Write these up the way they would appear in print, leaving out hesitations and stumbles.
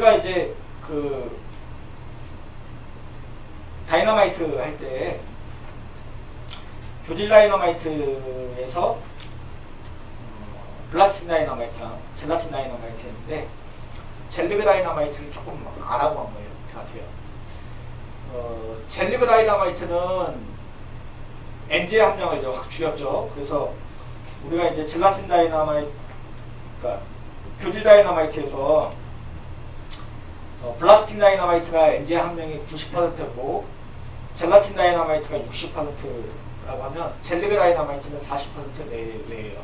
우리가 이제 그 다이너마이트 할 때 교질 다이너마이트에서 플라스틱 다이너마이트랑 젤라틴 다이너마이트였는데 젤리그 다이너마이트를 조금 알아본 거예요. 같아요. 젤리그 다이너마이트는 엔지의 함량을 이제 확 줄였죠. 그래서 우리가 이제 젤라틴 다이너마이트, 그러니까 교질 다이너마이트에서 플라스틱 다이너마이트가 엔지의 함량이 90%고 젤라틴 다이너마이트가 60%라고 하면 젤리그 다이너마이트는 40% 내외예요.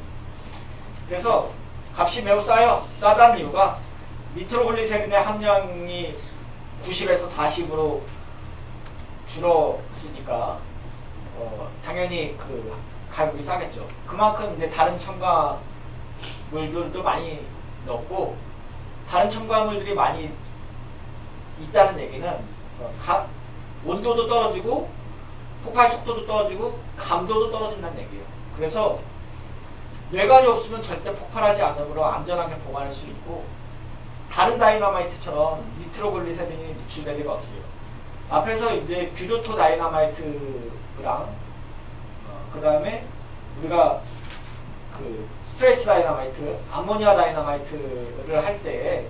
그래서 값이 매우 싸요. 싸다는 이유가 니트로글리세린의 함량이 90에서 40으로 줄었으니까 당연히 그 가격이 싸겠죠. 그만큼 이제 다른 첨가물들도 많이 넣고 다른 첨가물들이 많이 있다는 얘기는 온도도 떨어지고 폭발 속도도 떨어지고 감도도 떨어진다는 얘기예요. 그래서 뇌관이 없으면 절대 폭발하지 않으므로 안전하게 보관할 수 있고 다른 다이너마이트처럼 니트로글리세린이 누출될 리가 없어요. 앞에서 이제 규조토 다이너마이트랑 그 다음에 우리가 그 스트레이트 다이너마이트, 암모니아 다이너마이트를 할 때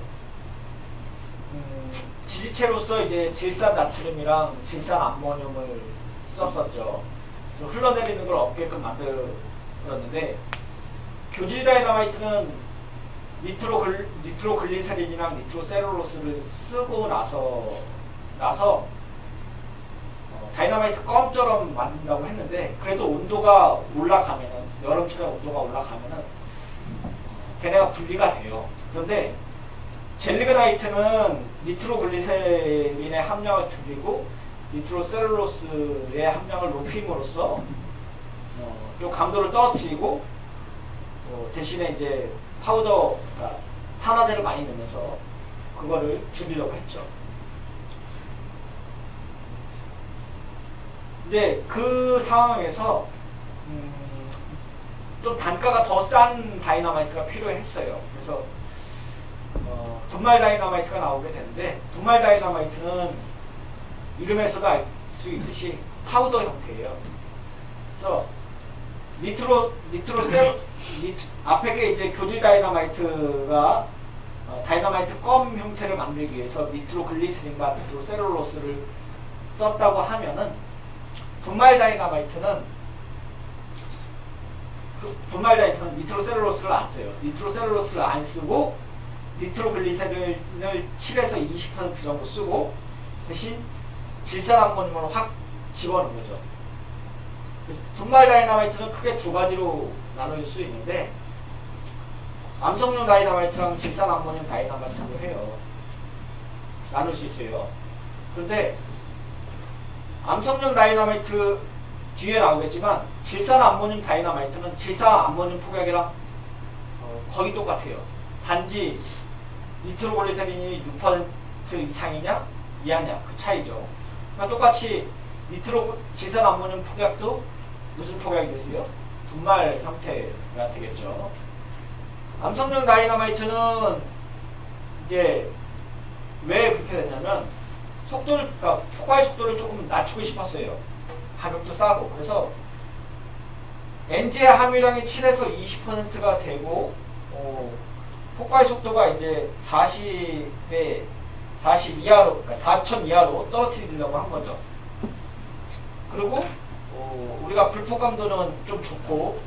지지체로서 이제 질산 나트륨이랑 질산 암모늄을 썼었죠. 그래서 흘러내리는 걸 없게끔 만들었는데 교질 다이너마이트는 니트로글리세린이랑 니트로셀룰로스를 쓰고 나서 다이너마이트 껌처럼 만든다고 했는데 그래도 온도가 올라가면은 여름철에 온도가 올라가면은 걔네가 분리가 돼요. 그런데 젤리그나이트는 니트로글리세린의 함량을 줄이고 니트로셀룰로스의 함량을 높임으로써 좀 강도를 떨어뜨리고 대신에 이제 파우더, 그러니까 산화제를 많이 넣으면서 그거를 줄이려고 했죠. 이제 그 상황에서 좀 단가가 더 싼 다이너마이트가 필요했어요. 그래서 분말 다이너마이트가 나오게 되는데 분말 다이너마이트는 이름에서도 알 수 있듯이 파우더 형태예요. 그래서 앞에 게 이제 교질 다이너마이트가 다이너마이트 껌 형태를 만들기 위해서 니트로글리세린과 니트로셀룰로스를 썼다고 하면은 분말 다이너마이트는 니트로셀룰로스를 안 써요. 니트로셀룰로스를 안 쓰고 니트로글리세린을 7에서 20% 정도 쓰고 대신 질산암모늄을 확 집어넣는 거죠. 분말 다이너마이트는 크게 두 가지로 나눌 수 있는데 암석용 다이너마이트랑 질산암모늄 다이너마이트로 해요. 나눌 수 있어요. 그런데 암석용 다이너마이트 뒤에 나오겠지만 질산암모늄 다이너마이트는 질산암모늄 폭약이랑 거의 똑같아요. 단지 니트로글리세린이 6% 이상이냐 이하냐 그 차이죠. 그러니까 똑같이 질산암모늄 폭약도 무슨 폭약이 됐어요? 분말 형태가 되겠죠. 암석용 다이너마이트는 이제 왜 그렇게 됐냐면 그러니까 폭발 속도를 조금 낮추고 싶었어요. 가격도 싸고. 그래서 엔지의 함유량이 7에서 20%가 되고 폭발 속도가 이제 40배 40 이하로, 그러니까 4,000 이하로 떨어뜨리려고 한 거죠. 그리고 우리가 불폭감도는 좀 좋고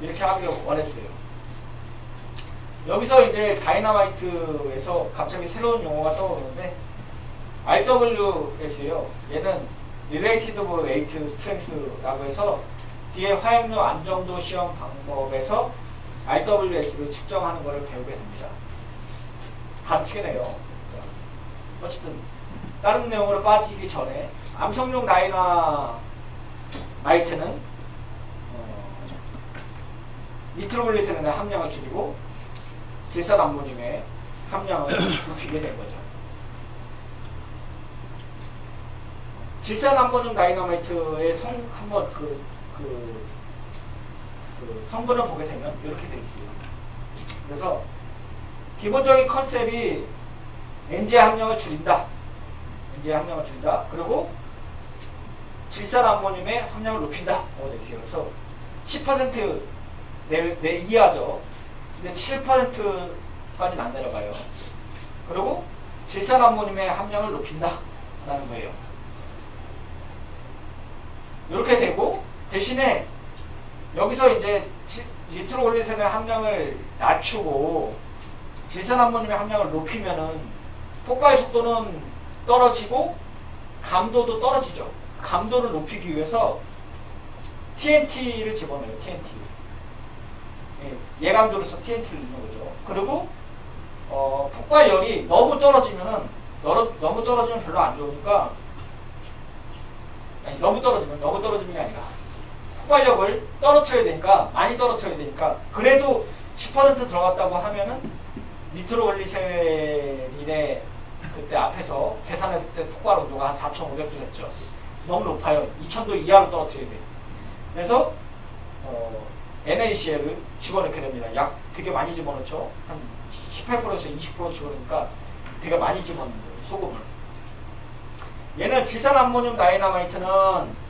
이렇게 하기를 원했어요. 여기서 이제 다이너마이트에서 갑자기 새로운 용어가 떠오르는데 RWS예요. 얘는 Relative Weight Strength라고 해서 뒤에 화약류 안정도 시험 방법에서 RWS를 측정하는 것을 배우게 됩니다. 가르치겠네요. 어쨌든 다른 내용으로 빠지기 전에 암석용 다이너마이트는 니트로글리세린의 함량을 줄이고 질산암모늄의 함량을 높이게 된 거죠. 질산암모늄 다이너마이트의 한번 그 성분을 보게 되면 이렇게 돼 있어요. 그래서 기본적인 컨셉이 NG의 함량을 줄인다. NG의 함량을 줄인다. 그리고 질산암모늄의 함량을 높인다. 라고 되어있어요. 그래서 10% 내 이하죠. 근데 7%까지는 안 내려가요. 그리고 질산암모늄의 함량을 높인다. 라는 거예요. 이렇게 되고, 대신에 여기서 이제 니트로글리세린의 함량을 낮추고 질산암모늄의 함량을 높이면은 폭발 속도는 떨어지고 감도도 떨어지죠. 감도를 높이기 위해서 TNT를 집어넣어요. TNT. 예감조로서 TNT를 넣는 거죠. 그리고 폭발력이 너무 떨어지면 별로 안 좋으니까, 아니, 너무 떨어지는 게 아니라 폭발력을 떨어뜨려야 되니까, 많이 떨어뜨려야 되니까, 그래도 10% 들어갔다고 하면은 니트로글리세린의 그때 앞에서 계산했을 때 폭발 온도가 한 4,500도 됐죠. 너무 높아요. 2000도 이하로 떨어뜨려야 돼요. 그래서 NaCl을 집어넣게 됩니다. 약 되게 많이 집어넣죠. 한 18%에서 20% 집어넣으니까 되게 많이 집어넣는 거예요. 소금을. 얘는 질산암모늄 다이너마이트는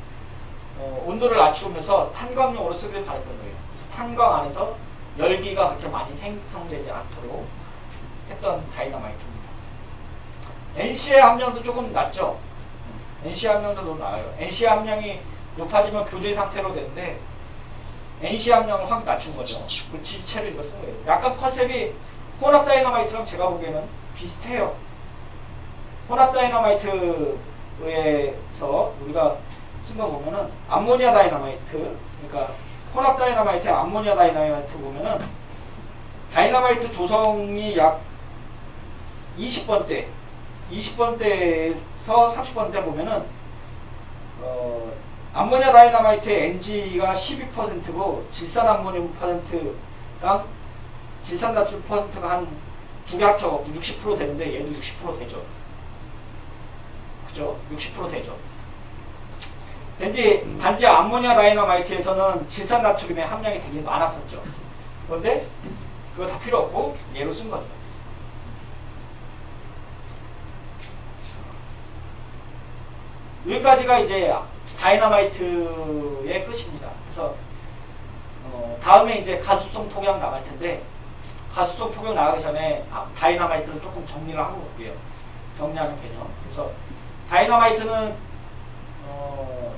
온도를 낮추면서 탄광용으로 쓰길 바랬던 거예요. 그래서 탄광 안에서 열기가 그렇게 많이 생성되지 않도록 했던 다이너마이트입니다. NC의 함량도 조금 낮죠. NC 함량도 너무 낮아요. NC 함량이 높아지면 교제 상태로 되는데 NC 함량을 확 낮춘 거죠. 그 지체를 이거 쓴 거예요. 약간 컨셉이 혼합 다이너마이트랑 제가 보기에는 비슷해요. 혼합 다이너마이트에서 우리가 쓴 거 보면은 암모니아 다이너마이트, 그러니까 혼합 다이너마이트에 암모니아 다이너마이트 보면은 다이너마이트 조성이 약 20번대, 20번대에서 30번대 보면은 암모니아 다이너마이트의 NG가 12%고 질산암모늄 %랑 질산나트륨 %가 한 두 개 합쳐갖고 60% 되는데 얘도 60% 되죠. 그죠? 60% 되죠. 단지 암모니아 다이너마이트에서는 질산나트륨의 함량이 되게 많았었죠. 그런데 그거 다 필요 없고 얘로 쓴 거죠. 여기까지가 이제 다이너마이트의 끝입니다. 그래서 다음에 이제 가수성 폭약 나갈 텐데, 가수성 폭약 나가기 전에 다이너마이트를 조금 정리를 하고 볼게요. 정리하는 개념. 그래서 다이너마이트는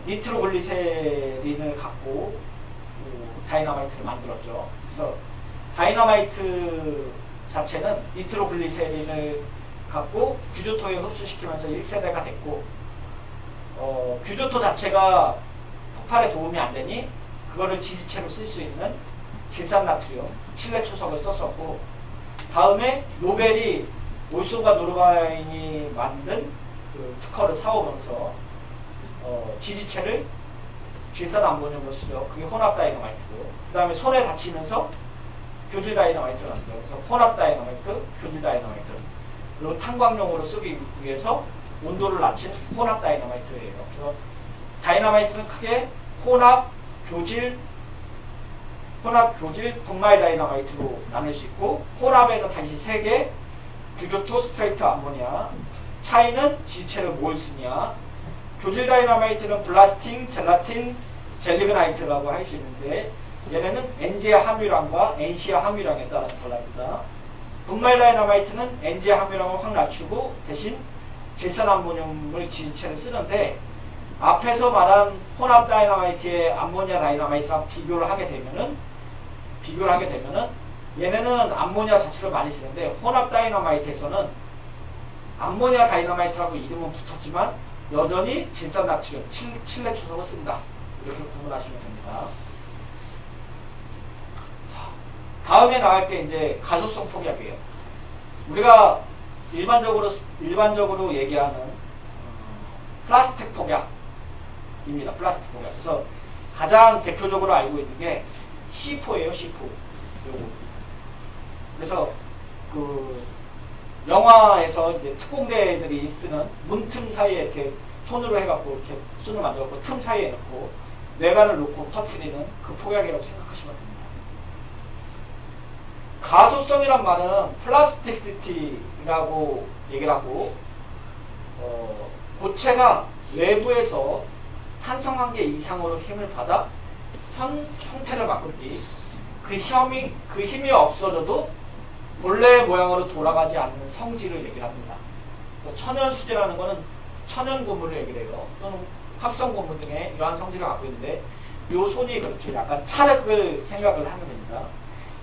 니트로글리세린을 갖고 다이너마이트를 만들었죠. 그래서 다이너마이트 자체는 니트로글리세린을 갖고 규조토에 흡수시키면서 1세대가 됐고, 규조토 자체가 폭발에 도움이 안 되니 그거를 지지체로 쓸 수 있는 질산나트륨, 칠레 초석을 썼었고, 다음에 노벨이 올소가 노르바인이 만든 그 특허를 사오면서 지지체를 질산암모늄으로 쓰죠. 그게 혼합 다이너마이트고, 그 다음에 손에 다치면서 교질 다이너마이트를 만들어요. 그래서 혼합 다이너마이트, 교질 다이너마이트, 그리고 탄광용으로 쓰기 위해서 온도를 낮춘 혼합 다이너마이트예요. 그래서 다이너마이트는 크게 혼합, 교질, 분말 다이너마이트로 나눌 수 있고, 혼합에는 다시 3개, 규조토, 스트레이트, 암모니아. 차이는 지체를 뭘 쓰냐. 교질 다이너마이트는 블라스팅, 젤라틴, 젤리그나이트라고 할 수 있는데, 얘네는 NG의 함유량과 NC의 함유량에 따라 달라집니다. 분말 다이너마이트는 NG의 함유량을 확 낮추고 대신 질산암모늄을 지지체를 쓰는데, 앞에서 말한 혼합 다이너마이트의 암모니아 다이너마이트랑 비교를 하게 되면은 얘네는 암모니아 자체를 많이 쓰는데, 혼합 다이너마이트에서는 암모니아 다이너마이트라고 이름은 붙었지만 여전히 질산나트륨, 칠레 초석을 쓴다. 이렇게 구분하시면 됩니다. 자, 다음에 나갈 게 이제 가소성 폭약이에요. 우리가 일반적으로 얘기하는 플라스틱 폭약입니다. 플라스틱 폭약. 그래서 가장 대표적으로 알고 있는 게 C4예요. C4. 그래서 그 영화에서 이제 특공대들이 쓰는 문틈 사이에 이렇게 손으로 해갖고 이렇게 손을 만들었고 틈 사이에 넣고 뇌관을 놓고 터트리는 그 폭약이라고 생각하시면 됩니다. 가소성이란 말은 플라스티시티 고체라고 얘기를 하고, 고체가 외부에서 탄성관계 이상으로 힘을 받아 형태를 바꿀 뒤 그 힘이 없어져도 본래의 모양으로 돌아가지 않는 성질을 얘기를 합니다. 천연수제라는 것은 천연고무를 얘기를 해요. 또는 합성고무 등의 이러한 성질을 갖고 있는데, 요 손이 그렇게 약간 찰흙을 생각을 하면 됩니다.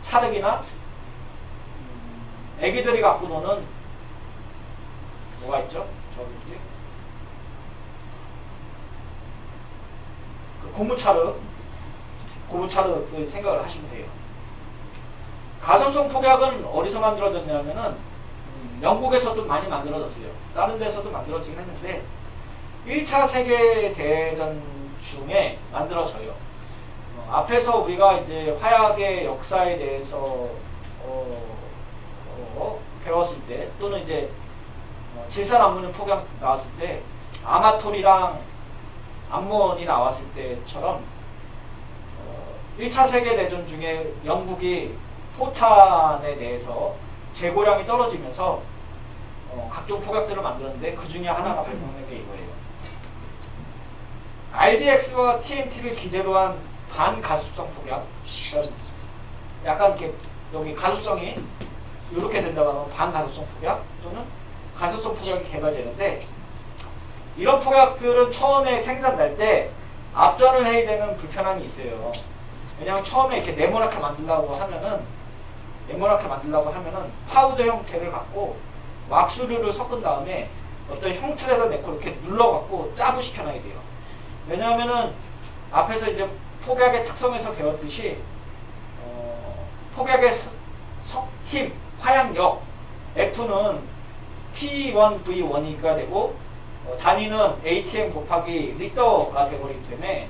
찰흙이나 애기들이 갖고 노는 뭐가 있죠? 저기 그 고무찰흙을 생각을 하시면 돼요. 가소성 폭약은 어디서 만들어졌냐면은 영국에서 좀 많이 만들어졌어요. 다른 데서도 만들어지긴 했는데 1차 세계대전 중에 만들어져요. 앞에서 우리가 이제 화약의 역사에 대해서 배웠을 때, 또는 이제 질산암모늄 폭약 나왔을 때 아마톨이랑 암몬이 나왔을 때처럼 1차 세계대전 중에 영국이 포탄에 대해서 재고량이 떨어지면서 각종 폭약들을 만들었는데 그 중에 하나가 발명된 게 이거예요. RDX와 TNT를 기재로 한 반가습성 폭약. 약간 이렇게 여기 가습성이 이렇게 된다고 하면 반가습성 폭약 또는 가습성 폭약이 개발되는데, 이런 폭약들은 처음에 생산될 때 앞전을 해야 되는 불편함이 있어요. 왜냐하면 처음에 이렇게 네모나게 만들려고 하면은 파우더 형태를 갖고 왁스류를 섞은 다음에 어떤 형틀에다 넣고 이렇게 눌러갖고 짜부시켜놔야 돼요. 왜냐하면은 앞에서 이제 폭약의 특성에서 배웠듯이 폭약의 힘, 화약력 F는 P1V1가 되고 단위는 ATM 곱하기 리터가 되어버리기 때문에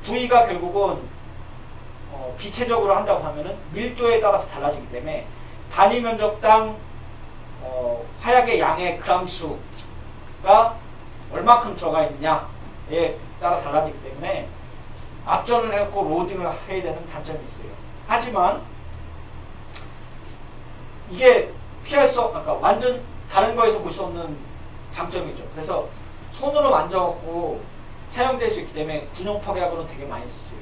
V가 결국은 비체적으로 한다고 하면은 밀도에 따라서 달라지기 때문에 단위 면적당 화약의 양의 그람 수가 얼마큼 들어가 있느냐에 따라 달라지기 때문에 앞전을 해갖고 로딩을 해야 되는 단점이 있어요. 하지만 이게 피할 수 없는, 그러니까 완전 다른 거에서 볼 수 없는 장점이죠. 그래서 손으로 만져갖고 사용될 수 있기 때문에 군용 폭약으로는 되게 많이 썼어요.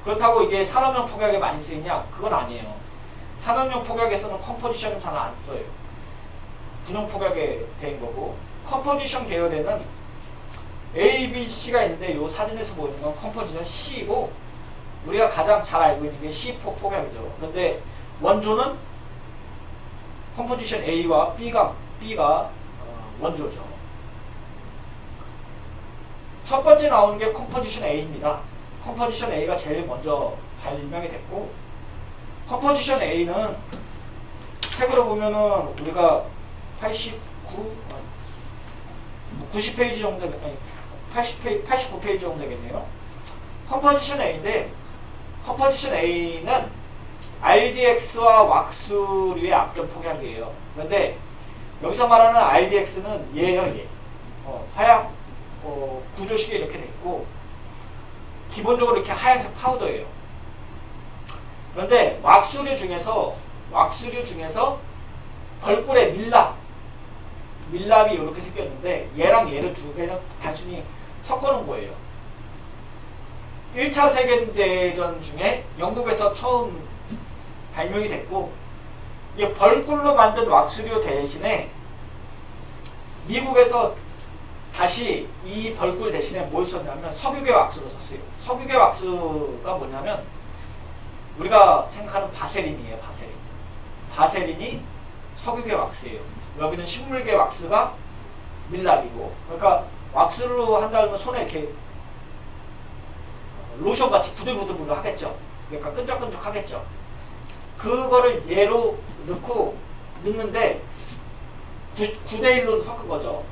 그렇다고 이게 산업용 폭약에 많이 쓰이냐? 그건 아니에요. 산업용 폭약에서는 컴포지션은 잘 안 써요. 군용 폭약에 된 거고, 컴포지션 계열에는 A, B, C가 있는데 이 사진에서 보이는 건 컴포지션 C이고, 우리가 가장 잘 알고 있는 게 C4 폭약이죠. 그런데 원조는 컴포지션 A와 B가 원조죠. 첫 번째 나오는 게 컴포지션 A입니다. 컴포지션 A가 제일 먼저 발명이 됐고, 컴포지션 A는 책으로 보면은 우리가 90페이지 정도, 아니 89페이지 정도 되겠네요. 컴포지션 A인데, 컴포지션 A는 RDX와 왁스류의 앞전 폭약이에요. 그런데 여기서 말하는 RDX는 얘예요, 얘. 화약 구조식이 이렇게 됐고, 기본적으로 이렇게 하얀색 파우더예요. 그런데 왁스류 중에서 벌꿀의 밀랍이 이렇게 생겼는데, 얘랑 얘를 두 개는 단순히 섞어놓은 거예요. 1차 세계대전 중에 영국에서 처음 발명이 됐고, 이게 벌꿀로 만든 왁스류 대신에 미국에서 다시 이 벌꿀 대신에 뭘 썼냐면 석유계 왁스로 썼어요. 석유계 왁스가 뭐냐면 우리가 생각하는 바세린이에요. 바세린이 석유계 왁스예요. 여기는 식물계 왁스가 밀랍이고, 그러니까 왁스로 한다면 손에 이렇게 로션같이 부들부들 하겠죠. 그러니까 끈적끈적 하겠죠. 그거를 얘로 넣는데 9대1로 섞은 거죠.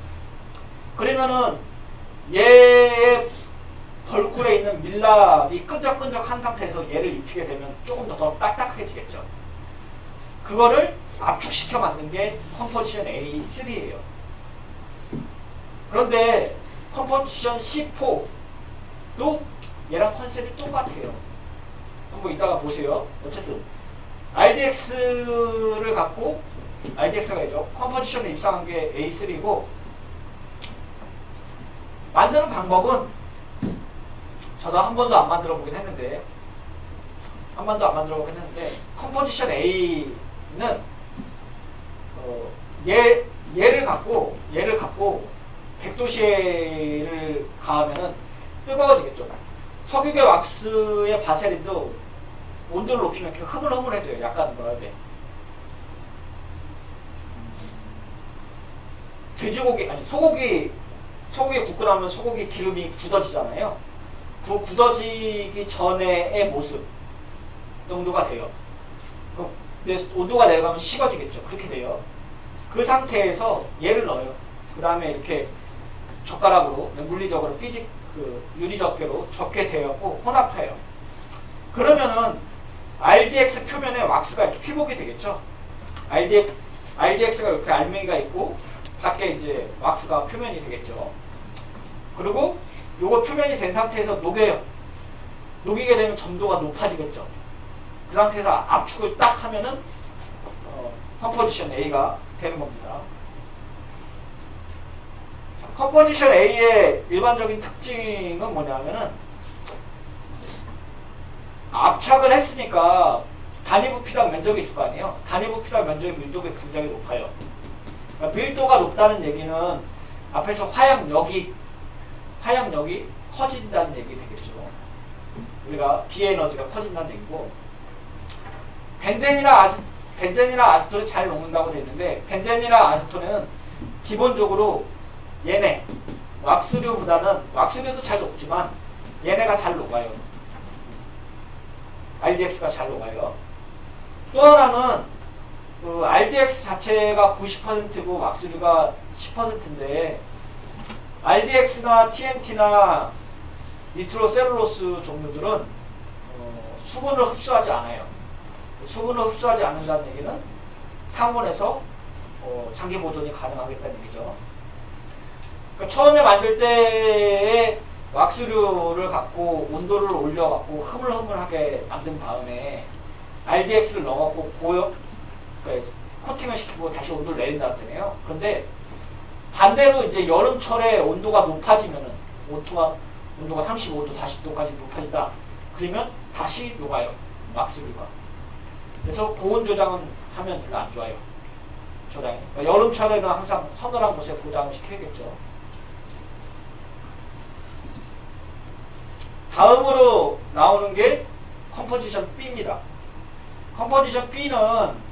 그러면은 얘의 벌꿀에 있는 밀랍이 끈적끈적한 상태에서 얘를 입히게 되면 조금 더 딱딱해지겠죠. 그거를 압축시켜 만든 게 컴포지션 A3예요. 그런데 컴포지션 C4도 얘랑 컨셉이 똑같아요. 한번 이따가 보세요. 어쨌든 RDX를 갖고 RDX가 있죠. 컴포지션을 입상한 게 A3고 만드는 방법은 저도 한 번도 안 만들어 보긴 했는데 컴포지션 A는 얘를 갖고 100도씨를 가하면은 뜨거워지겠죠. 석유계 왁스의 바세린도 온도를 높이면 이렇게 흐물흐물해져요. 약간 뭐라 돼. 소고기 굽고 나면 소고기 기름이 굳어지잖아요. 그 굳어지기 전에의 모습 정도가 돼요. 온도가 내려가면 식어지겠죠. 그렇게 돼요. 그 상태에서 얘를 넣어요. 그 다음에 이렇게 젓가락으로 물리적으로 유리접개로 적게 되었고 혼합해요. 그러면은 RDX 표면에 왁스가 이렇게 피복이 되겠죠. RDX가 이렇게 알맹이가 있고 밖에 이제 왁스가 표면이 되겠죠. 그리고 요거 표면이 된 상태에서 녹여요. 녹이게 되면 점도가 높아지겠죠. 그 상태에서 압축을 딱 하면은 컴포지션 A가 되는 겁니다. 컴포지션 A의 일반적인 특징은 뭐냐면은 압착을 했으니까 단위 부피당 면적이 있을 거 아니에요. 단위 부피당 면적의 밀도가 굉장히 높아요. 그러니까 밀도가 높다는 얘기는 앞에서 화약력이 커진다는 얘기 되겠죠. 우리가 비에너지가 커진다는 얘기고, 벤젠이나 아세톤이 잘 녹는다고 되어 있는데, 벤젠이나 아세톤은 기본적으로 얘네 왁스류도 잘 녹지만 얘네가 잘 녹아요. RDX가 잘 녹아요. 또 하나는 RDX 자체가 90%고 왁스류가 10%인데 RDX나 TNT나 니트로셀룰로스 종류들은 수분을 흡수하지 않아요. 수분을 흡수하지 않는다는 얘기는 상온에서 장기 보존이 가능하겠다는 얘기죠. 그러니까 처음에 만들 때에 왁스류를 갖고 온도를 올려갖고 흐물흐물하게 만든 다음에 RDX를 넣어갖고 코팅을 시키고 다시 온도를 내린다 했잖아요. 그런데 반대로 이제 여름철에 온도가 높아지면은 온도가 35도, 40도까지 높아진다. 그러면 다시 녹아요. 왁스류가. 그래서 고온 조장은 하면 별로 안 좋아요. 조장이. 그러니까 여름철에는 항상 서늘한 곳에 보장을 시켜야겠죠. 다음으로 나오는 게 컴포지션 B입니다. 컴포지션 B는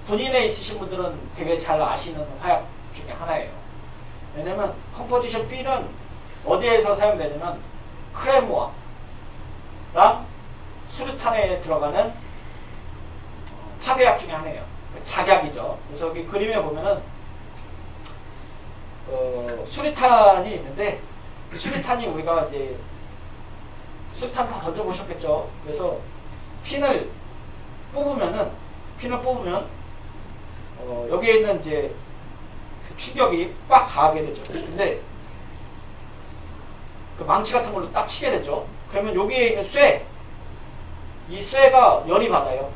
군인에 있으신 분들은 되게 잘 아시는 화약 중에 하나예요. 왜냐면 컴포지션 B는 어디에서 사용되냐면 크레모아랑 수류탄에 들어가는 파괴약 중에 하나예요. 작약이죠. 그래서 여기 그림에 보면은 수류탄이 있는데 그 수류탄이 우리가 이제 수류탄 다 던져보셨겠죠. 그래서 핀을 뽑으면 여기에 있는 이제 그 충격이 빡 가하게 되죠. 근데 그 망치 같은 걸로 딱 치게 되죠. 그러면 여기에 있는 이 쇠가 열이 받아요.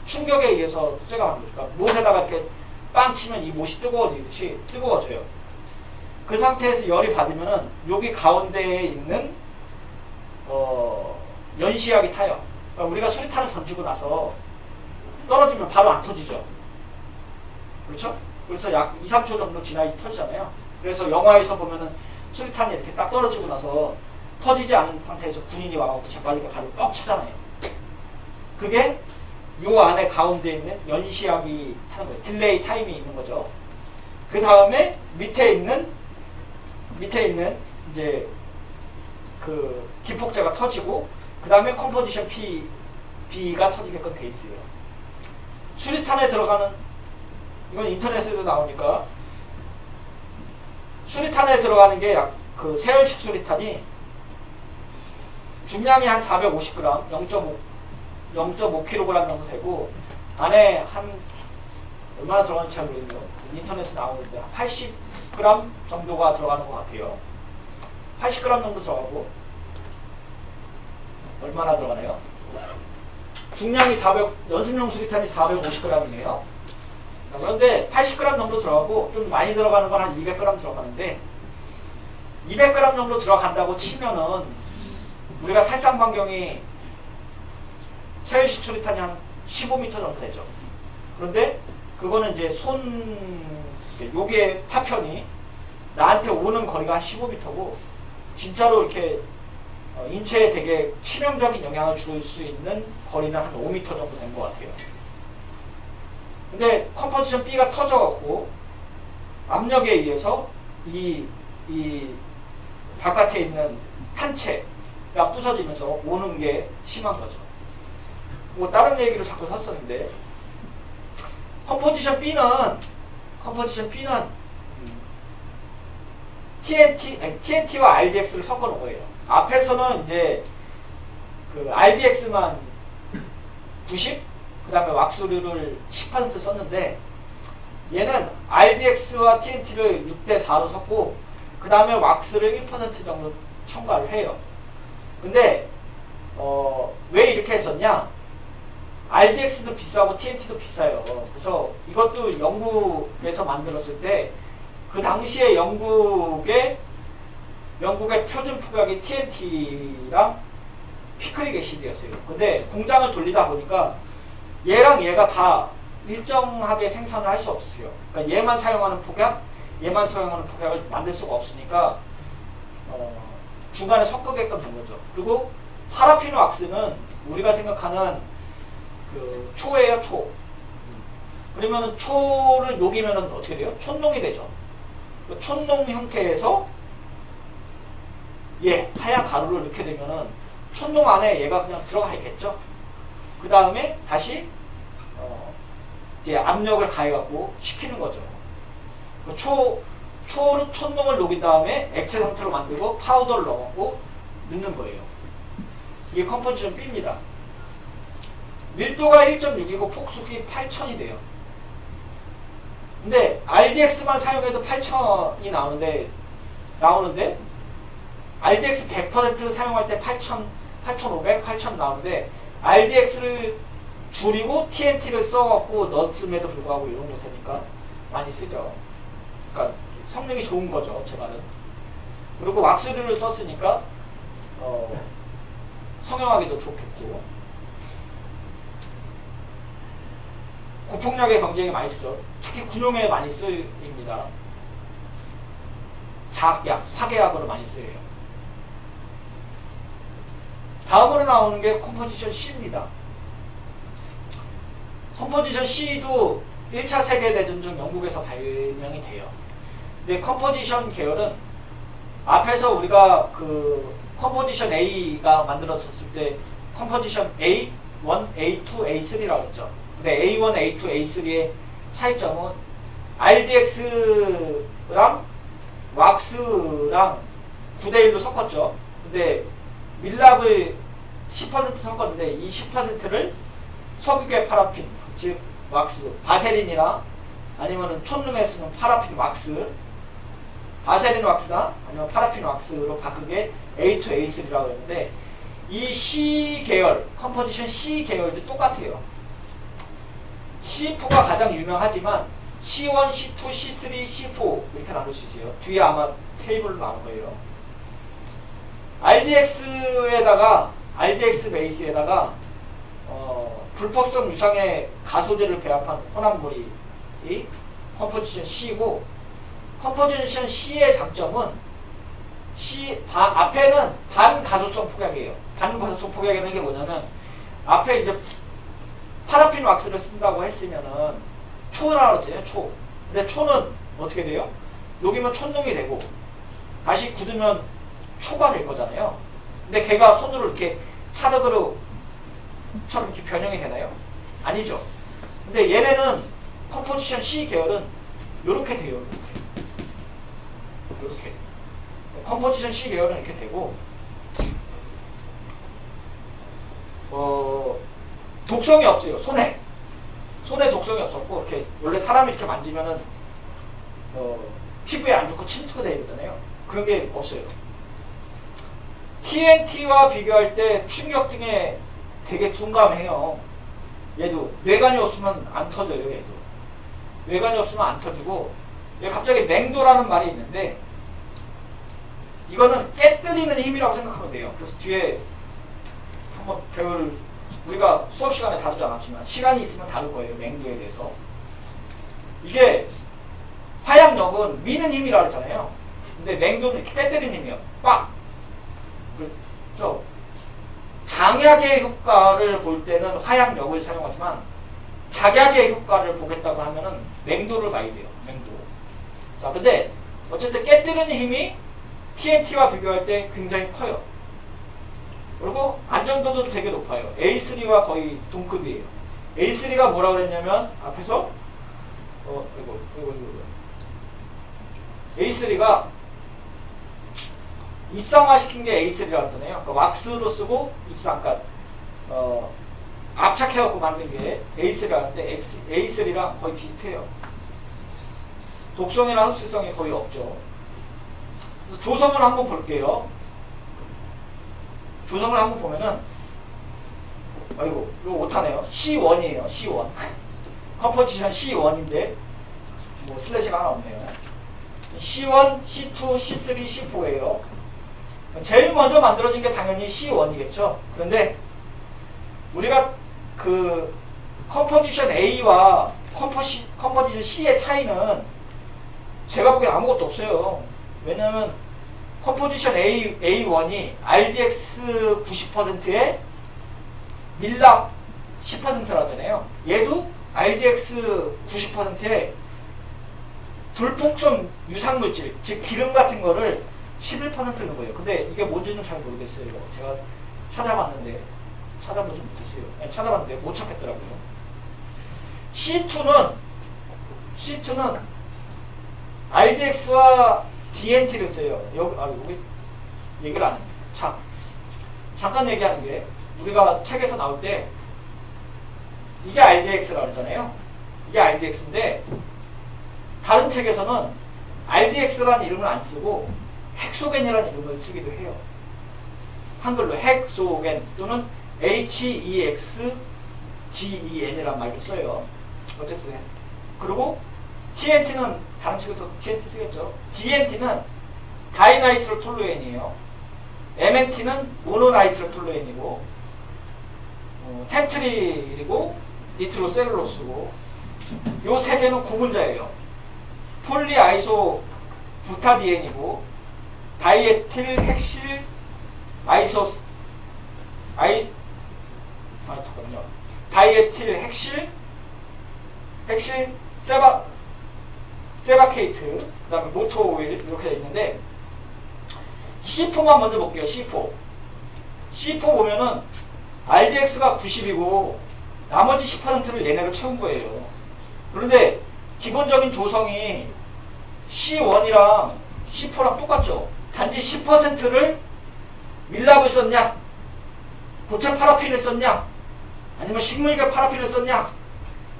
충격에 의해서 쇠가 받는 거죠. 그러니까 못에다가 이렇게 빵 치면 이 못이 뜨거워지듯이 뜨거워져요. 그 상태에서 열이 받으면은 여기 가운데에 있는 연시약이 타요. 그러니까 우리가 수류탄을 던지고 나서 떨어지면 바로 안 터지죠. 그렇죠? 그래서 약 2, 3초 정도 지나야 터지잖아요. 그래서 영화에서 보면은 수류탄이 이렇게 딱 떨어지고 나서 터지지 않은 상태에서 군인이 와서 재빨리게 발로 뻑 차잖아요. 그게 요 안에 가운데 있는 연시약이 타는 거예요. 딜레이 타임이 있는 거죠. 그 다음에 밑에 있는 이제 그 기폭제가 터지고 그 다음에 컴포지션 B가 터지게끔 돼 있어요. 수류탄에 들어가는 이건 인터넷에도 나오니까 수류탄에 들어가는 게 약 그 세열식 수류탄이 중량이 한 450g, 0.5kg 정도 되고 안에 한 얼마나 들어가는지 잘 모르겠네요. 인터넷에 나오는데 80g 정도가 들어가는 것 같아요. 80g 정도 들어가고 얼마나 들어가나요? 중량이 연습용 수리탄이 450g이네요. 그런데 80g 정도 들어가고 좀 많이 들어가는 건 한 200g 들어가는데 200g 정도 들어간다고 치면은 우리가 살상 반경이 세일식 수리탄이 한 15m 정도 되죠. 그런데 그거는 이제 요게 파편이 나한테 오는 거리가 한 15m고 진짜로 이렇게 인체에 되게 치명적인 영향을 줄 수 있는 거리는 한 5m 정도 된 것 같아요. 근데 컴포지션 B가 터져갖고 압력에 의해서 이 바깥에 있는 탄체가 부서지면서 오는 게 심한 거죠. 뭐 다른 얘기를 자꾸 샀었는데 컴포지션 B는 TNT와 RDX를 섞어놓은 거예요. 앞에서는 이제 그 RDX만 90, 그 다음에 왁스류를 10% 썼는데 얘는 RDX와 TNT를 6대4로 섞고 그 다음에 왁스를 1% 정도 첨가를 해요. 근데 왜 이렇게 했었냐? RDX도 비싸고 TNT도 비싸요. 그래서 이것도 영국에서 만들었을 때 그 당시에 영국의 표준 폭약이 TNT랑 피크릭 애시드였어요. 근데 공장을 돌리다 보니까 얘랑 얘가 다 일정하게 생산을 할 수 없어요. 그러니까 얘만 사용하는 폭약을 만들 수가 없으니까 중간에 섞게끔 된 거죠. 그리고 파라핀 왁스는 우리가 생각하는 그 초예요, 초. 그러면은 초를 녹이면은 어떻게 돼요? 촌농이 되죠. 그 촌농 형태에서 하얀 가루를 넣게 되면은 촌농 안에 얘가 그냥 들어가 있겠죠. 그 다음에 다시 이제 압력을 가해갖고 식히는 거죠. 그 촌농을 녹인 다음에 액체 상태로 만들고 파우더를 넣어갖고 넣는 거예요. 이게 컴포지션 B입니다. 밀도가 1.6이고 폭속이 8,000이 돼요. 근데 RDX만 사용해도 8,000이 나오는데 RDX 100%를 사용할 때 8,000, 8,500, 8,000 나오는데 RDX를 줄이고 TNT를 써갖고 넣었음에도 불구하고 이런 곳이니까 많이 쓰죠. 그러니까 성능이 좋은 거죠, 제 말은. 그리고 왁스류를 썼으니까 성형하기도 좋겠고. 고폭력의 경쟁에 많이 쓰죠. 특히 군용에 많이 쓰입니다. 자학약, 파괴약으로 많이 쓰여요. 다음으로 나오는 게 컴포지션 C입니다. 컴포지션 C도 1차 세계대전 중 영국에서 발명이 돼요. 근데 컴포지션 계열은 앞에서 우리가 그 컴포지션 A가 만들어졌을 때 컴포지션 A1, A2, A3라고 했죠. 근데 A1, A2, A3의 차이점은 RDX랑 왁스랑 9대1로 섞었죠. 근데 밀랍을 10% 섞었는데 이 10%를 석유계 파라핀, 즉 왁스, 바세린이나 아니면은 촌능에 쓰는 파라핀 왁스, 바세린 왁스나 아니면 파라핀 왁스로 바꾼 게 A2, A3라고 했는데 이 C 계열, 컴포지션 C 계열도 똑같아요. C4가 가장 유명하지만 C1, C2, C3, C4 이렇게 나눌 수 있어요. 뒤에 아마 테이블로 나올 거예요. RDX 베이스에다가 불법성 유상의 가소제를 배합한 혼합물이 컴포지션 C이고, 컴포지션 C의 장점은 앞에는 반가소성 폭약이에요. 반가소성 폭약이라는 게 뭐냐면 앞에 이제 파라핀 왁스를 쓴다고 했으면은 초라고 했잖아요. 초. 근데 초는 어떻게 돼요? 녹이면 촌농이 되고 다시 굳으면 초가 될 거잖아요. 근데 걔가 손으로 이렇게 차르그루처럼 이렇게 변형이 되나요? 아니죠. 근데 얘네는 컴포지션 C 계열은 이렇게 돼요. 이렇게. 컴포지션 C 계열은 이렇게 되고 독성이 없어요. 손에 독성이 없었고 이렇게 원래 사람이 이렇게 만지면은 피부에 안 좋고 침투가 되어 있잖아요. 그런 게 없어요. TNT와 비교할 때 충격 등에 되게 둔감해요. 얘도 뇌관이 없으면 안 터져요. 얘도 뇌관이 없으면 안 터지고, 얘 갑자기 맹도라는 말이 있는데 이거는 깨뜨리는 힘이라고 생각하면 돼요. 그래서 뒤에 한번 배울, 우리가 수업 시간에 다루지 않았지만 시간이 있으면 다룰 거예요. 맹도에 대해서. 이게 화약력은 미는 힘이라고 했잖아요. 근데 맹도는 이렇게 깨뜨리는 힘이에요. 빡! 그래서 장약의 효과를 볼 때는 화약력을 사용하지만 작약의 효과를 보겠다고 하면은 맹도를 봐야 돼요. 맹도. 자, 근데 어쨌든 깨뜨리는 힘이 TNT와 비교할 때 굉장히 커요. 그리고 안정도도 되게 높아요. A3와 거의 동급이에요. A3가 뭐라고 그랬냐면 앞에서 이거 A3가 입상화 시킨 게 A3라고 했잖아요. 그러니까 왁스로 쓰고 입상, 그러니까 압착해갖고 만든 게 A3라고 하는데 A3랑 거의 비슷해요. 독성이나 흡수성이 거의 없죠. 그래서 조성을 한번 볼게요. 조성을 한번 보면은, 아이고, 이거 못하네요. C1이에요. C1. 컴포지션 C1인데, 뭐, 슬래시가 하나 없네요. C1, C2, C3, C4예요. 제일 먼저 만들어진 게 당연히 C1이겠죠. 그런데, 우리가 그, 컴포지션 A와 컴포지션 C의 차이는 제가 보기엔 아무것도 없어요. 왜냐면, 컴포지션 A1이 RDX 90%에 밀랍 10%라잖아요. 얘도 RDX 90%에 불폭성 유상물질, 즉 기름 같은 거를 11%는 거예요. 근데 이게 뭔지는 잘 모르겠어요. 제가 찾아봤는데 찾아보지 못했어요. 아니, 찾아봤는데 못 찾겠더라고요. C2는 RDX와 DNT를 써요. 여기 얘기를 안 해요. 자, 잠깐 얘기하는 게, 우리가 책에서 나올 때 이게 RDX라고 했잖아요. 이게 RDX인데 다른 책에서는 RDX라는 이름을 안 쓰고 헥소겐이라는 이름을 쓰기도 해요. 한글로 헥소겐 또는 HEXGEN이라는 말도 써요. 어쨌든. 그리고 TNT는 다른 책에서 TNT 쓰겠죠. DNT는 다이나이트로톨루엔이에요. MNT는 모노나이트로톨루엔이고, 텐트릴이고 니트로셀룰로스고, 요 세 개는 구분자예요. 폴리아이소 부타디엔이고, 다이에틸 핵실 다이에틸 핵실 세바케이트, 그 다음에 모토오일 이렇게 되어 있는데, C4만 먼저 볼게요. C4 보면은 RDX가 90이고 나머지 10%를 얘네가 채운 거예요. 그런데 기본적인 조성이 C1이랑 C4랑 똑같죠. 단지 10%를 밀랍을 썼냐, 고체 파라핀을 썼냐, 아니면 식물계 파라핀을 썼냐,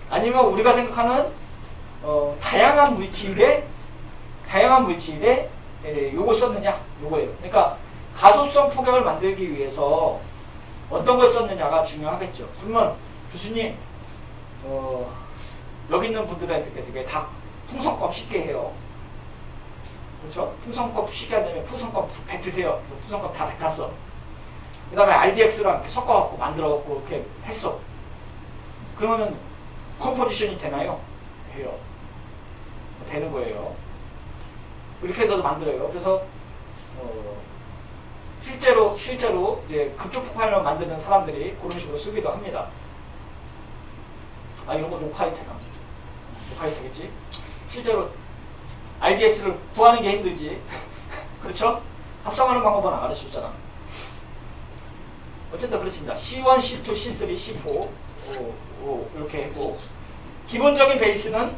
아니면 우리가 생각하는 다양한 물질에 요거 썼느냐, 요거예요. 그러니까 가소성 폭약을 만들기 위해서 어떤 걸 썼느냐가 중요하겠죠. 그러면 교수님, 여기 있는 분들한테 다 풍선껌 쉽게 해요. 그렇죠? 풍선껌 쉽게 하려면 풍선껌 뱉으세요. 그래서 풍선껌 다 뱉었어. 그 다음에 RDX랑 이렇게 섞어갖고 만들어갖고 이렇게 했어. 그러면 컴포지션이 되나요? 해요. 되는 거예요. 이렇게 해서도 만들어요. 그래서 실제로 이제 급조폭발을 만드는 사람들이 그런 식으로 쓰기도 합니다. 아, 이런 거 녹화해도 되나? 녹화해도 되겠지? 실제로 RDX를 구하는 게 힘들지. 그렇죠? 합성하는 방법은 알려줬잖아. 어쨌든 그렇습니다. C1, C2, C3, C4 이렇게 했고, 기본적인 베이스는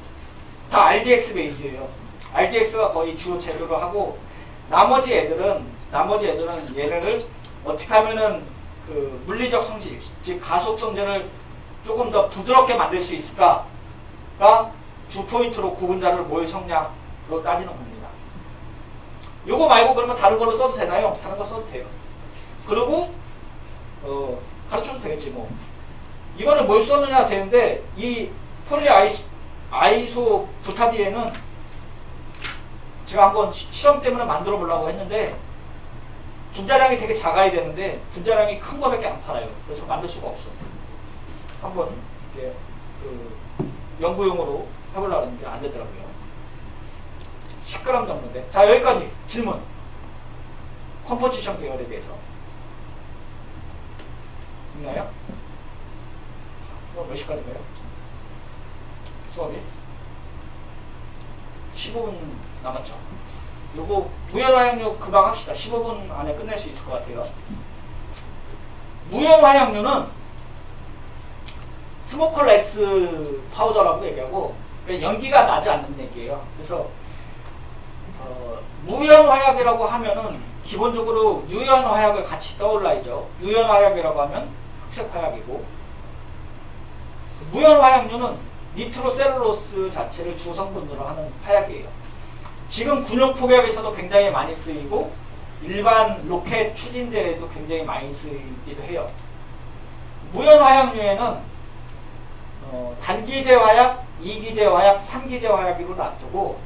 다 RDX 베이스예요. RDX가 거의 주 재료로 하고, 나머지 애들은 얘네를 어떻게 하면은 그 물리적 성질, 즉 가속 성질을 조금 더 부드럽게 만들 수 있을까가 주 포인트로 구분자를 뭘 성량으로 따지는 겁니다. 요거 말고 그러면 다른 걸로 써도 되나요? 다른 거 써도 돼요. 그리고 가르쳐도 되겠지 뭐. 이거는 뭘 썼느냐 되는데 이 폴리 아이소 부타디에는 제가 한번 실험 때문에 만들어 보려고 했는데 분자량이 되게 작아야 되는데 분자량이 큰 거밖에 안 팔아요. 그래서 만들 수가 없어. 한번 이렇게 그 연구용으로 해보려고 했는데 안 되더라고요. 10g 정도인데. 자, 여기까지 질문. 컴포지션 계열에 대해서 있나요? 몇 시까지인가요? 수업이 15분 남았죠. 요거 무연화약류 금방 합시다. 15분 안에 끝낼 수 있을 것 같아요. 무연화약류는 스모클레스 파우더라고 얘기하고 연기가 나지 않는 얘기예요. 그래서 무연화약이라고 하면은 기본적으로 유연화약을 같이 떠올라야죠. 유연화약이라고 하면 흑색화약이고, 무연화약류는 니트로셀룰로스 자체를 주성분으로 하는 화약이에요. 지금 군용 폭약에서도 굉장히 많이 쓰이고 일반 로켓 추진대에도 굉장히 많이 쓰이기도 해요. 무연화약류에는 단기제 화약, 2기제 화약, 3기제 화약으로 놔두고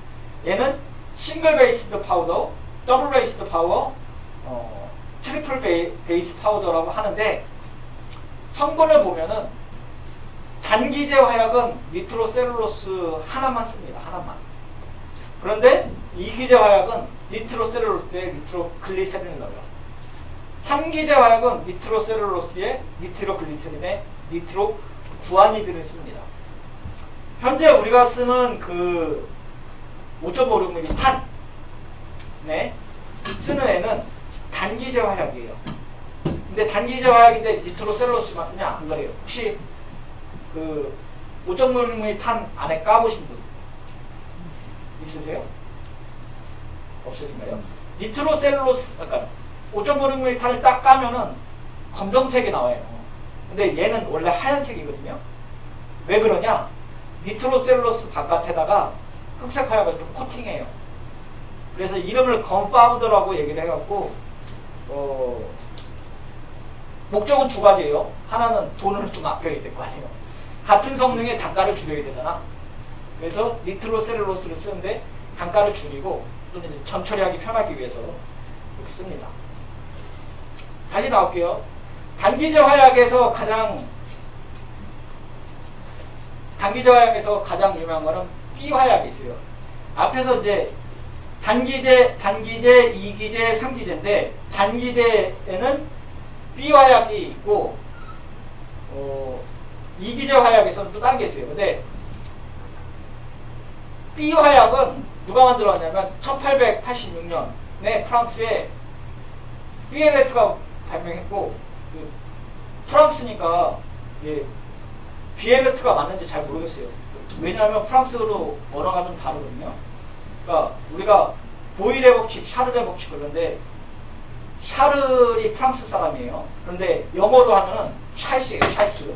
얘는 싱글 베이스드 파우더, 더블 베이스드 파워, 트리플 베이스 파우더라고 하는데 성분을 보면은 단기제 화약은 니트로셀룰로스 하나만 씁니다. 하나만. 그런데 2기제 화약은 니트로셀룰로스에 니트로글리세린을 넣어요. 3기제 화약은 니트로셀룰로스에 니트로글리세린에 니트로구아니드를 씁니다. 현재 우리가 쓰는 그 5.56mm 탄, 네, 쓰는 애는 단기제 화약이에요. 근데 단기제 화약인데 니트로셀룰로스만 쓰냐? 안 그래요. 혹시 그 5.56mm 탄 안에 까보신 분 있으세요? 없으신가요? 니트로셀룰로스, 그러니까 5.56mm 탄을 딱 까면은 검정색이 나와요. 근데 얘는 원래 하얀색이거든요. 왜 그러냐? 니트로셀룰로스 바깥에다가 흑색 화약을 좀 코팅해요. 그래서 이름을 건파우더라고 얘기를 해갖고 목적은 두 가지예요. 하나는 돈을 좀 아껴야 될 거 아니에요. 같은 성능의 단가를 줄여야 되잖아. 그래서 니트로셀룰로스를 쓰는데 단가를 줄이고 또는 이제 전 처리하기 편하기 위해서 이렇게 씁니다. 다시 나올게요. 단기제 화약에서 가장 유명한 거는 B 화약이 있어요. 앞에서 이제 단기제, 2기제, 3기제인데 단기제에는 B 화약이 있고 2기제 화약에서는 또 다른 게 있어요. 근데 B 화약은 누가 만들었냐면 1886년에 프랑스에 비엘레트가 발명했고, 그 프랑스니까 비엘레트가 맞는지 잘 모르겠어요. 왜냐하면 프랑스어로 언어가 좀 다르거든요. 그러니까 우리가 보일의 법칙, 샤를의 법칙 그러는데 샤를이 프랑스 사람이에요. 그런데 영어로 하면은 찰스예요. 찰스.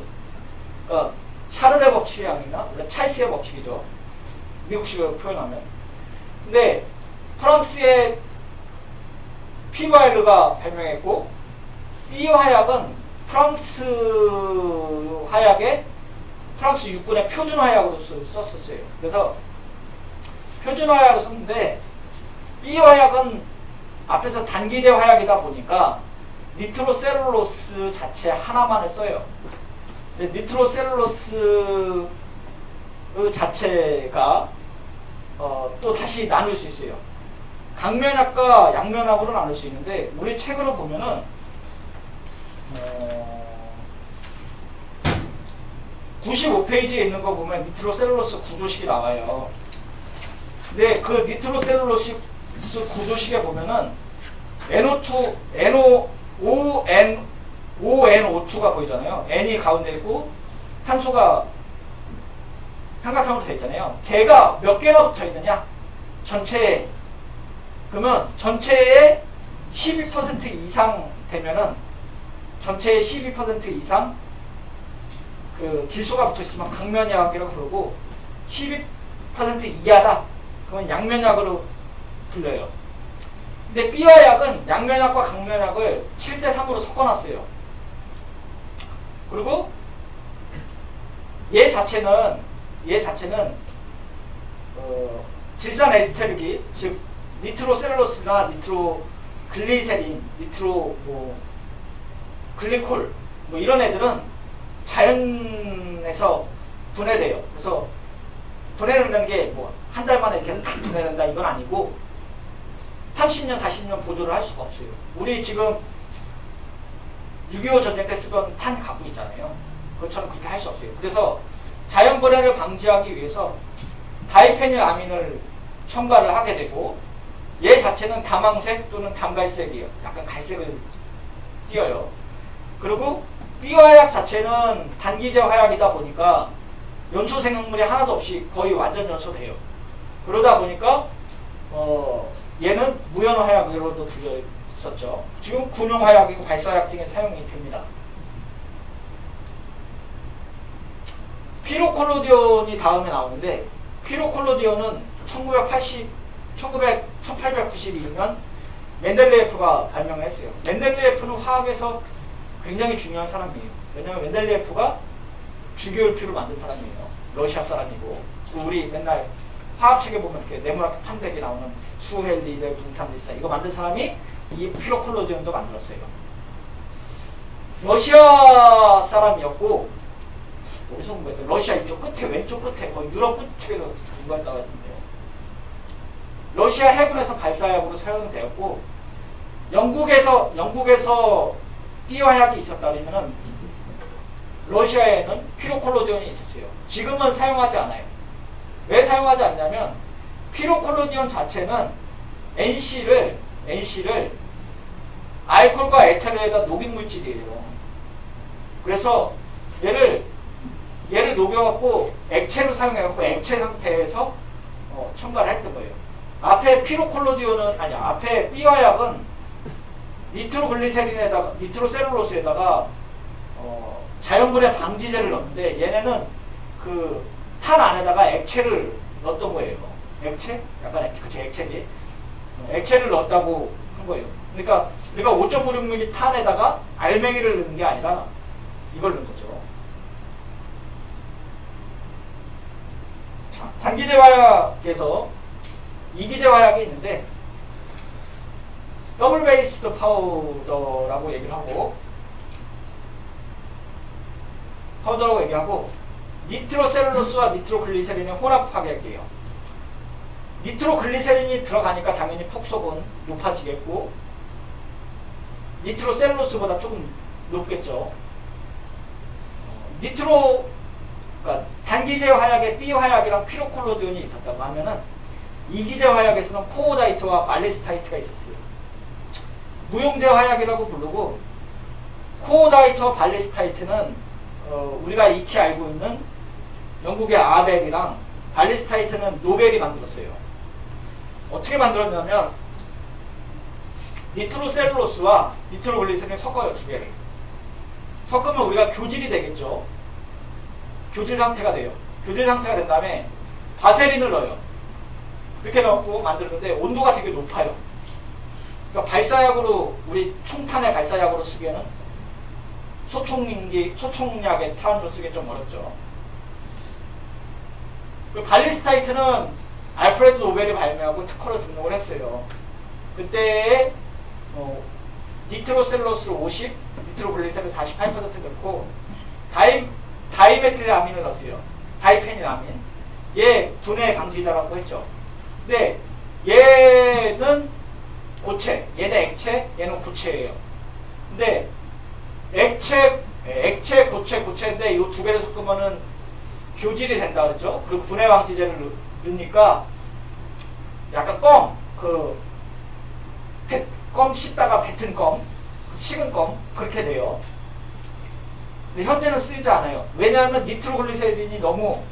그러니까 샤를의 법칙이 아니라 원래 찰스의 법칙이죠. 미국식으로 표현하면. 근데 프랑스의 피바일르가 발명했고, B 화약은 프랑스 화약에 프랑스 육군의 표준 화약으로 썼었어요. 그래서 표준 화약으로 썼는데 B 화약은 앞에서 단기제 화약이다 보니까 니트로셀룰로스 자체 하나만을 써요. 근데 니트로셀룰로스 자체가 또 다시 나눌 수 있어요. 강면약과 양면약으로 나눌 수 있는데 우리 책으로 보면은 95페이지에 있는 거 보면 니트로셀룰로스 구조식이 나와요. 근데 그 니트로셀룰로스 구조식에 보면은 NO2, ONO2가 보이잖아요. N이 가운데 있고 산소가 삼각형으로 되어 있잖아요. 걔가 몇 개나 붙어 있느냐? 전체에. 그러면 전체의 12% 이상 되면은 전체의 12% 이상 그 질소가 붙어 있으면 강면약이라고 부르고 12% 이하다. 그러면 양면약으로 불려요. 근데 B화약은 양면약과 강면약을 7대3으로 섞어놨어요. 그리고 얘 자체는 질산 에스테르기, 즉 니트로셀룰로스나 니트로글리세린, 글리콜 뭐 이런 애들은 자연에서 분해돼요. 그래서 분해된다는 게 뭐 한 달 만에 이렇게 탁 분해된다 이건 아니고 30년, 40년 보존을 할 수가 없어요. 우리 지금 6.25 전쟁 때 쓰던 탄 가구 있잖아요. 그것처럼 그렇게 할 수 없어요. 그래서 자연 분해를 방지하기 위해서 다이페닐아민을 첨가를 하게 되고 얘 자체는 다망색 또는 담갈색이에요. 약간 갈색을 띄어요. 그리고 B화약 자체는 단기제 화약이다 보니까 연소 생성물이 하나도 없이 거의 완전 연소돼요. 그러다 보니까 얘는 무연 화약으로도 들려 있었죠. 지금 군용 화약이고 발사약 등에 사용이 됩니다. 피로콜로디온이 다음에 나오는데 피로콜로디온은 1892년 멘델레예프가 발명했어요. 멘델레예프는 화학에서 굉장히 중요한 사람이에요. 왜냐하면 멘델레예프가 주기율표를 만든 사람이에요. 러시아 사람이고 우리 맨날 화학책에 보면 이렇게 네모나게 판백이 나오는 수헬리드, 붕탄디스 이거 만든 사람이 이 피로콜로디온도 만들었어요. 러시아 사람이었고 어디서 공부했던 러시아 이쪽 끝에 왼쪽 끝에 거의 유럽 끝에서 공부했다고 했는데요. 러시아 해군에서 발사약으로 사용되었고 영국에서 B화약이 있었다면은 러시아에는 피로콜로디온이 있었어요. 지금은 사용하지 않아요. 왜 사용하지 않냐면 피로콜로디온 자체는 NC를 알코올과 에탄올에다 녹인 물질이에요. 그래서 얘를 녹여갖고 액체로 사용해갖고 액체 상태에서 첨가를 했던 거예요. 앞에 앞에 B화약은 니트로글리세린에다가 니트로셀룰로스에다가 자연분해 방지제를 넣었는데 얘네는 그 탄 안에다가 액체를 넣었던 거예요. 액체? 약간 액체기. 액체를 넣었다고 한 거예요. 그러니까 우리가 5.56mm 탄에다가 알맹이를 넣는 게 아니라 이걸 넣은 거죠. 자, 단기제 화약에서 이기제 화약이 있는데 더블 베이스드 파우더라고 얘기하고 니트로셀룰로스와 니트로글리세린의 혼합 화약이에요. 니트로글리세린이 들어가니까 당연히 폭속은 높아지겠고 니트로셀룰로스보다 조금 높겠죠. 그러니까 단기제 화약에 B화약이랑 피로콜로디온이 있었다고 하면은 이기제 화약에서는 코오다이트와 발리스타이트가 있었어요. 무용제 화약이라고 부르고 코오다이트와 발리스타이트는 우리가 익히 알고 있는 영국의 아벨이랑 발리스타이트는 노벨이 만들었어요. 어떻게 만들었냐면 니트로셀룰로스와 니트로글리세린을 섞어요. 두 개를. 섞으면 우리가 교질이 되겠죠. 교질 상태가 돼요. 교질 상태가 된 다음에 바세린을 넣어요. 이렇게 넣고 만들었는데 온도가 되게 높아요. 그러니까 발사약으로 우리 총탄의 발사약으로 쓰기에는 소총약의 탄으로 쓰기 좀 어렵죠. 그 발리스타이트는 알프레드 노벨이 발명하고 특허를 등록을 했어요. 그때 니트로셀룰로스를 50, 니트로글리세린 48% 넣고 다이메틸아민을 넣었어요. 다이페닐아민. 얘 분해 방지자라고 했죠. 근데 얘는 고체, 얘는 액체, 얘는 고체예요. 근데 액체, 고체인데 이 두 개를 섞으면은 교질이 된다 그랬죠. 그리고 분해 방지제를 넣으니까 약간 껌 씹다가 뱉은 껌, 식은 껌 그렇게 돼요. 근데 현재는 쓰이지 않아요. 왜냐하면 니트로글리세린이 너무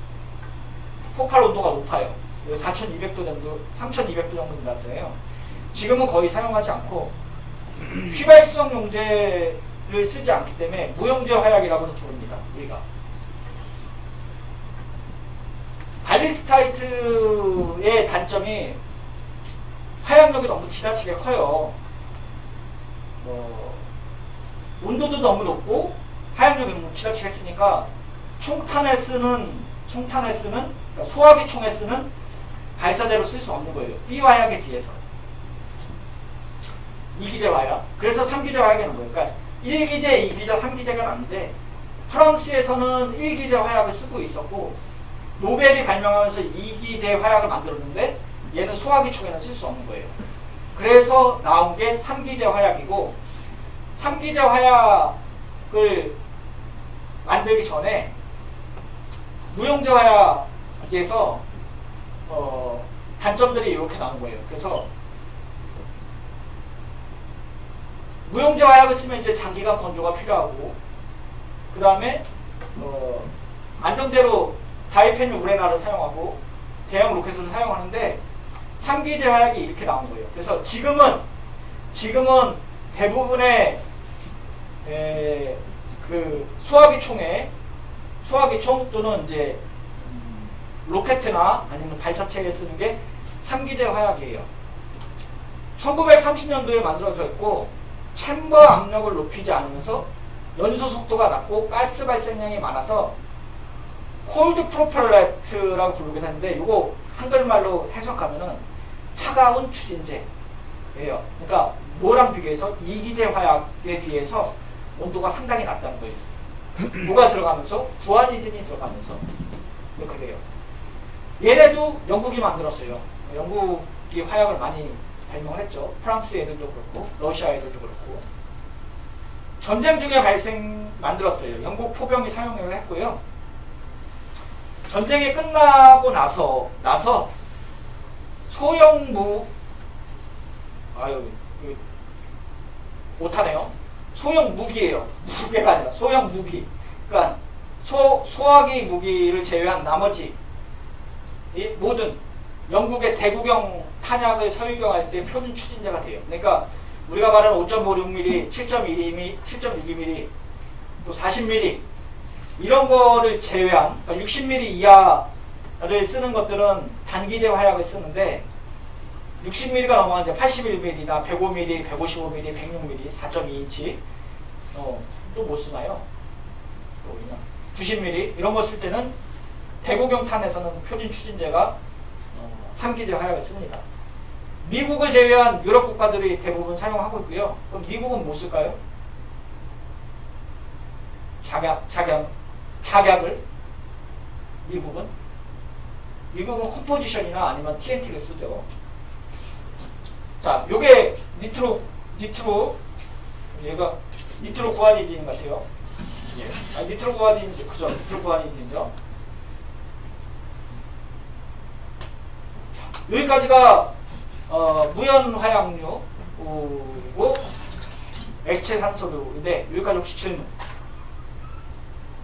폭발 온도가 높아요. 4,200도 정도, 3,200도 정도 된다잖아요. 지금은 거의 사용하지 않고 휘발성 용제를 쓰지 않기 때문에 무용제 화약이라고도 부릅니다. 우리가 발리스타이트의 단점이 화약력이 너무 지나치게 커요. 온도도 너무 높고 화약력이 너무 지나치겠으니까 총탄에 쓰는 그러니까 소화기 총에 쓰는 발사대로 쓸 수 없는 거예요. B 화약에 비해서. 2기제 화약. 그래서 3기제 화약이 나는 거예요. 그러니까 1기제, 2기제, 3기제가 나는데 프랑스에서는 1기제 화약을 쓰고 있었고 노벨이 발명하면서 2기제 화약을 만들었는데 얘는 소화기 총에는 쓸 수 없는 거예요. 그래서 나온 게 3기제 화약이고 3기제 화약을 만들기 전에 무용제 화약에서 단점들이 이렇게 나온 거예요. 그래서 무용제 화약을 쓰면 이제 장기간 건조가 필요하고 그 다음에 안정대로 다이페놀 우레나를 사용하고 대형 로켓을 사용하는데 3기제 화약이 이렇게 나온 거예요. 그래서 지금은 대부분의 그 소화기 총 또는 이제 로켓이나 아니면 발사체에 쓰는 게 3기제 화약이에요. 1930년도에 만들어져 있고 챔버 압력을 높이지 않으면서 연소 속도가 낮고 가스 발생량이 많아서 콜드 프로펠렛이라고 부르긴 하는데 이거 한글말로 해석하면은 차가운 추진제예요. 그러니까 뭐랑 비교해서 2기제 화약에 비해서 온도가 상당히 낮다는 거예요. 뭐가 들어가면서? 구아니딘이 들어가면서 이렇게 돼요. 얘네도 영국이 만들었어요. 영국이 화약을 많이 발명했죠. 프랑스 애들도 그렇고 러시아 애들도 그렇고 전쟁 중에 만들었어요. 영국 포병이 사용을 했고요. 전쟁이 끝나고 나서 소형 못하네요. 소형 무기예요. 무게가 아니라 소형 무기. 그러니까 소화기 무기를 제외한 나머지 이 모든 영국의 대구경 탄약을 설경할 때 표준 추진제가 돼요. 그러니까 우리가 말하는 5.56mm, 7.62mm, 또 40mm 이런 거를 제외한 그러니까 60mm 이하를 쓰는 것들은 단기제 화약을 쓰는데 60mm가 넘어가는데 81mm나 105mm, 155mm, 106mm, 4.2인치 또 뭐 쓰나요? 또 그냥 90mm 이런 거 쓸 때는 대구경 탄에서는 표준 추진제가 3기제 화약을 씁니다. 미국을 제외한 유럽 국가들이 대부분 사용하고 있고요. 그럼 미국은 뭐 쓸까요? 작약을 미국은 컴포지션이나 아니면 TNT를 쓰죠. 자, 요게 니트로 얘가 니트로 구아니딘 같아요. 예. 니트로 구아니딘 그죠? 니트로 구아니딘이죠. 여기까지가 무연 화약류 그리고 액체 산소류인데 여기까지 혹시 질문?